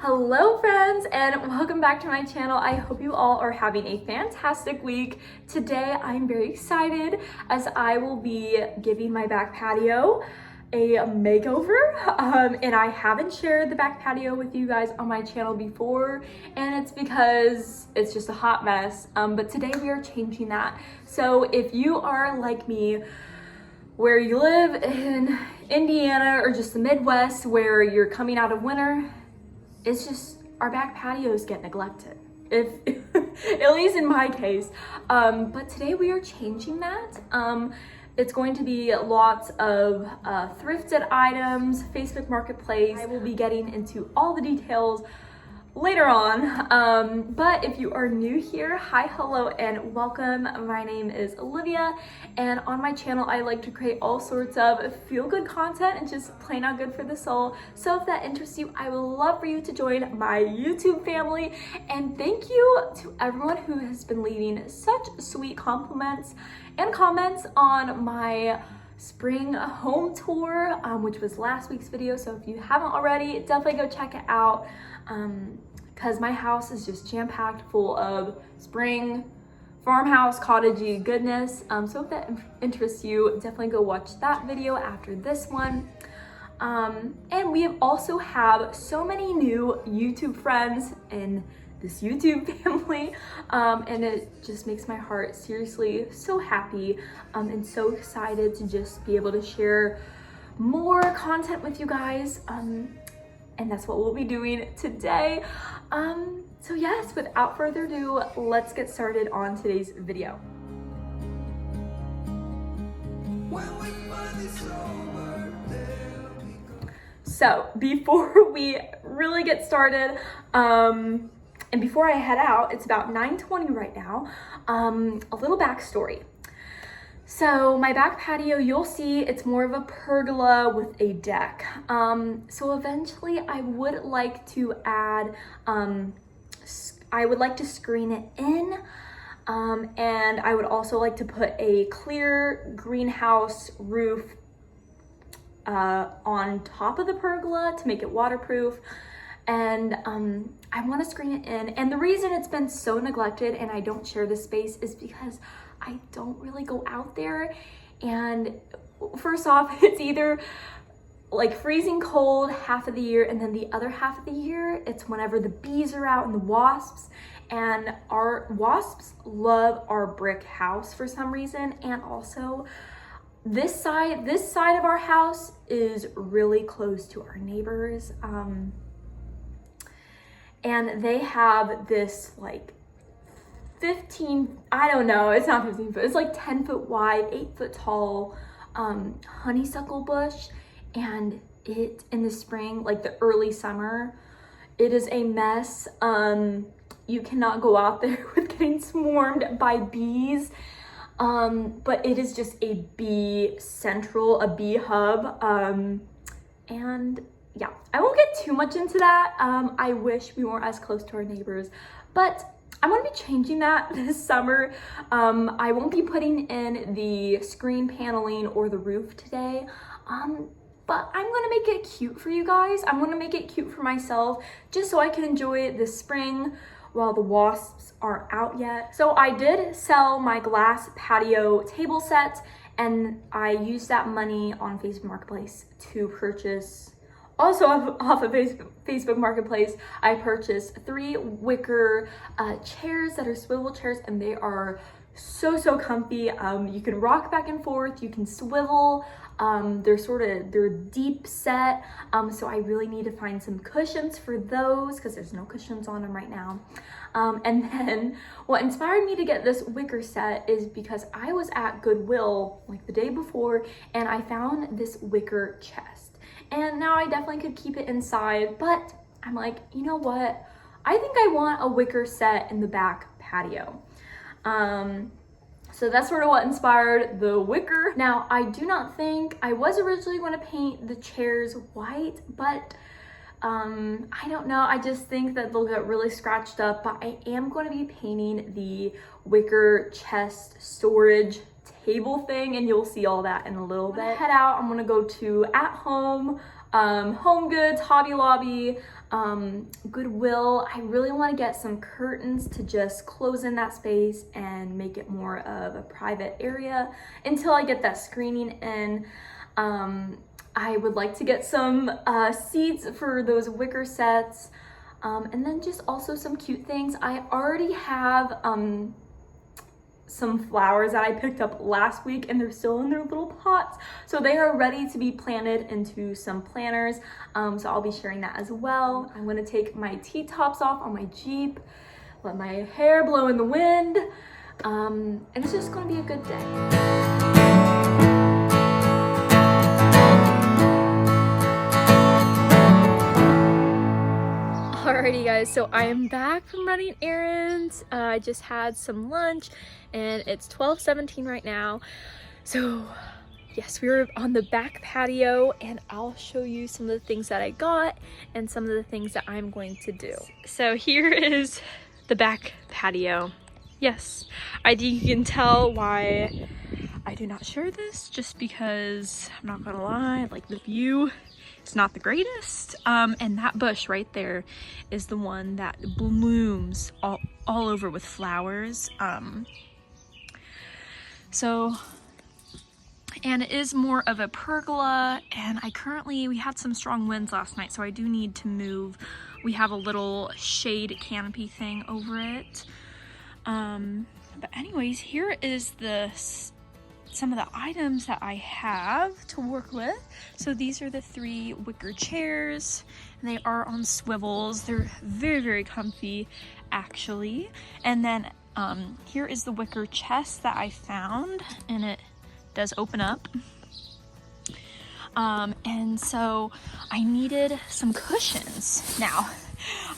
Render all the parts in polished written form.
Hello friends, and welcome back to my channel. I hope you all are having a fantastic week. Today I'm very excited as I will be giving my back patio a makeover, and I haven't shared the back patio with you guys on my channel before, and it's because it's just a hot mess, but today we are changing that. So if you are like me, where you live in Indiana or just the Midwest where you're coming out of winter, it's just our back patios get neglected, if at least in my case. But today we are changing that. It's going to be lots of thrifted items, Facebook Marketplace. I will be getting into all the details later on, but if you are new here, hi, hello, and welcome. My name is Olivia, and on my channel I like to create all sorts of feel-good content and just plain out good for the soul. So if that interests you, I would love for you to join my YouTube family. And thank you to everyone who has been leaving such sweet compliments and comments on my spring home tour, which was last week's video. So if you haven't already, definitely go check it out, because my house is just jam-packed full of spring farmhouse cottagey goodness. So if that interests you, definitely go watch that video after this one. And we also have so many new YouTube friends in this YouTube family, and it just makes my heart seriously so happy, and so excited to just be able to share more content with you guys, and that's what we'll be doing today. So yes, without further ado, let's get started on today's video. So before we really get started, and before I head out, it's about 9:20 right now, a little backstory. So my back patio, you'll see it's more of a pergola with a deck. So eventually I would like to add, I would like to screen it in, and I would also like to put a clear greenhouse roof on top of the pergola to make it waterproof. And I want to screen it in. And the reason it's been so neglected and I don't share this space is because I don't really go out there. And first off, it's either like freezing cold half of the year, and then the other half of the year, it's whenever the bees are out and the wasps. And our wasps love our brick house for some reason. And also this side of our house is really close to our neighbors. And they have this like 15, I don't know, it's not 15 foot, it's like 10 foot wide, 8 foot tall honeysuckle bush. And it, in the spring, like the early summer, it is a mess. You cannot go out there with getting swarmed by bees. But it is just a bee central, a bee hub. And yeah, I won't get too much into that. I wish we weren't as close to our neighbors, but I'm gonna be changing that this summer. I won't be putting in the screen paneling or the roof today, but I'm gonna make it cute for you guys. I'm gonna make it cute for myself, just so I can enjoy it this spring while the wasps aren't out yet. So I did sell my glass patio table set, and I used that money on Facebook Marketplace to purchase. Also off of Facebook Marketplace, I purchased 3 wicker chairs that are swivel chairs, and they are so comfy. You can rock back and forth, you can swivel. They're deep set. So I really need to find some cushions for those, because there's no cushions on them right now. And then what inspired me to get this wicker set is because I was at Goodwill like the day before, and I found this wicker chest. And now I definitely could keep it inside, but I'm like, you know what? I think I want a wicker set in the back patio. So that's sort of what inspired the wicker. Now, I do not think, I was originally going to paint the chairs white, but I don't know. I just think that they'll get really scratched up, but I am going to be painting the wicker chest storage table thing, and you'll see all that in a little bit. Head out, I'm gonna go to At Home, Home Goods, Hobby Lobby, Goodwill. I really want to get some curtains to just close in that space and make it more of a private area until I get that screening in. I would like to get some seats for those wicker sets, and then just also some cute things. I already have some flowers that I picked up last week, and they're still in their little pots, so they are ready to be planted into some planters. So I'll be sharing that as well. I'm gonna take my T-tops off on my Jeep, let my hair blow in the wind, and it's just gonna be a good day. Alrighty guys, so I am back from running errands. I just had some lunch and it's 12:17 right now. So yes, we were on the back patio and I'll show you some of the things that I got and some of the things that I'm going to do. So here is the back patio. Yes, I think you can tell why I do not share this, just because I'm not gonna lie, like the view, it's not the greatest. And that bush right there is the one that blooms all over with flowers. And it is more of a pergola, and we had some strong winds last night, so I do need to move. We have a little shade canopy thing over it. But anyways, here is some of the items that I have to work with. So these are the 3 wicker chairs, and they are on swivels. They're very, very comfy actually. And then here is the wicker chest that I found, and it does open up. And so I needed some cushions. Now,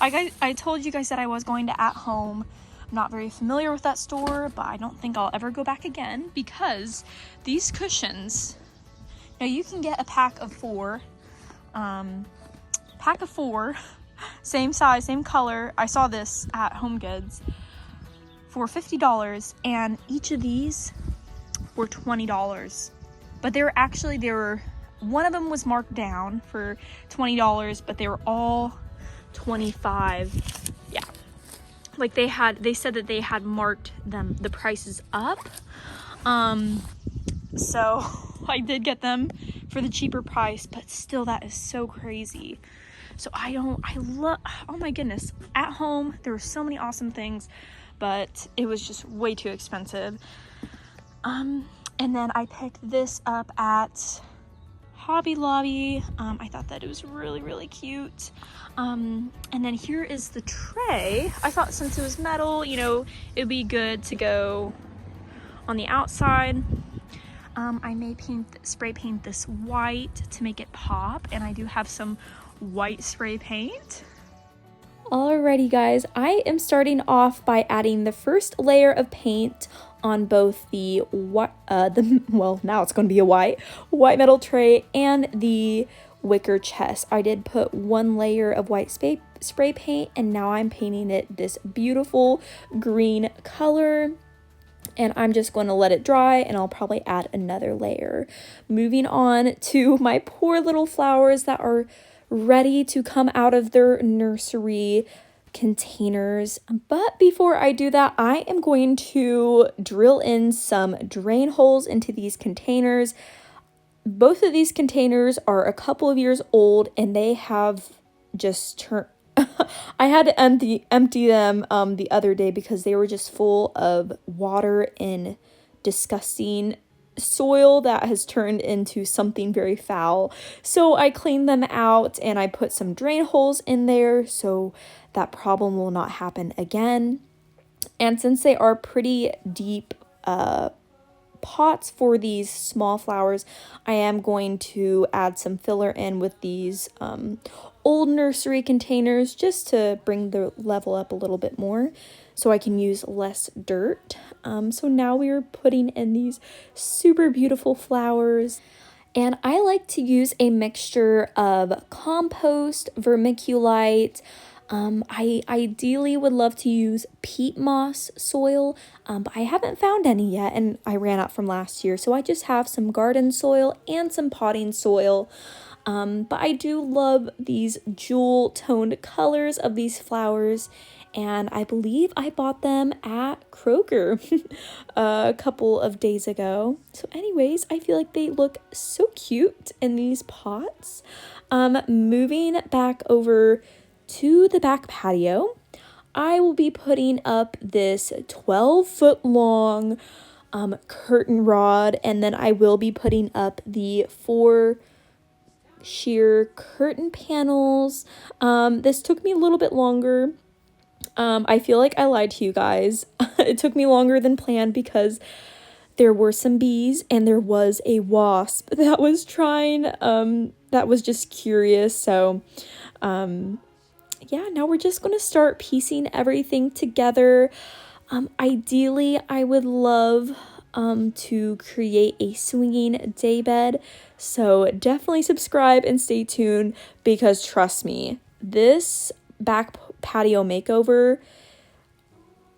I told you guys that I was going to At Home. I'm not very familiar with that store, but I don't think I'll ever go back again, because these cushions, now you can get a pack of 4, same size, same color. I saw this at Home Goods for $50, and each of these were $20. But one of them was marked down for $20, but they were all $25. Yeah. Like they said that they had marked the prices up. So I did get them for the cheaper price, but still that is so crazy. So oh my goodness, At Home, there were so many awesome things, but it was just way too expensive. And then I picked this up at Hobby Lobby. I thought that it was really, really cute. And then here is the tray. I thought since it was metal, it'd be good to go on the outside. I may spray paint this white to make it pop, and I do have some white spray paint. Alrighty guys, I am starting off by adding the first layer of paint on both the now it's going to be a white metal tray and the wicker chest. I did put 1 layer of white spray paint, and now I'm painting it this beautiful green color, and I'm just going to let it dry, and I'll probably add another layer. Moving on to my poor little flowers that are ready to come out of their nursery containers. But before I do that, I am going to drill in some drain holes into these containers. Both of these containers are a couple of years old, and they have just turned I had to empty them the other day because they were just full of water and disgusting soil that has turned into something very foul. So I cleaned them out, and I put some drain holes in there so that problem will not happen again. And since they are pretty deep pots for these small flowers, I am going to add some filler in with these old nursery containers just to bring the level up a little bit more so I can use less dirt. So now we are putting in these super beautiful flowers, and I like to use a mixture of compost, vermiculite, I ideally would love to use peat moss soil, but I haven't found any yet, and I ran out from last year, so I just have some garden soil and some potting soil. But I do love these jewel toned colors of these flowers, and I believe I bought them at Kroger a couple of days ago. So anyways, I feel like they look so cute in these pots. Moving back over to the back patio, I will be putting up this 12-foot long curtain rod, and then I will be putting up the 4 sheer curtain panels. This took me a little bit longer. I feel like I lied to you guys. It took me longer than planned because there were some bees and there was a wasp that was trying, that was just curious. So, yeah, now we're just going to start piecing everything together. Ideally, I would love to create a swinging daybed. So definitely subscribe and stay tuned, because trust me, this back patio makeover,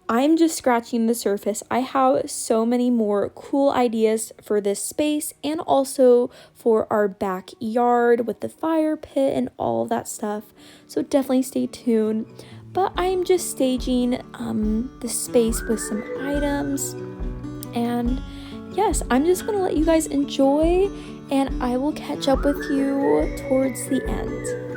I'm just scratching the surface. I have so many more cool ideas for this space and also for our backyard with the fire pit and all that stuff. So definitely stay tuned. But I'm just staging the space with some items. And yes, I'm just going to let you guys enjoy, and I will catch up with you towards the end.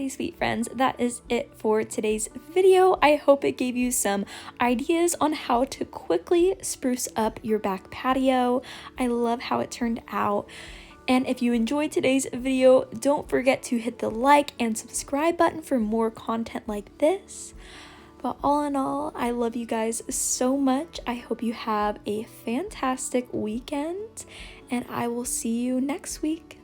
Sweet friends, that is it for today's video. I hope it gave you some ideas on how to quickly spruce up your back patio. I love how it turned out. And if you enjoyed today's video, don't forget to hit the like and subscribe button for more content like this. But all in all, I love you guys so much. I hope you have a fantastic weekend, and I will see you next week.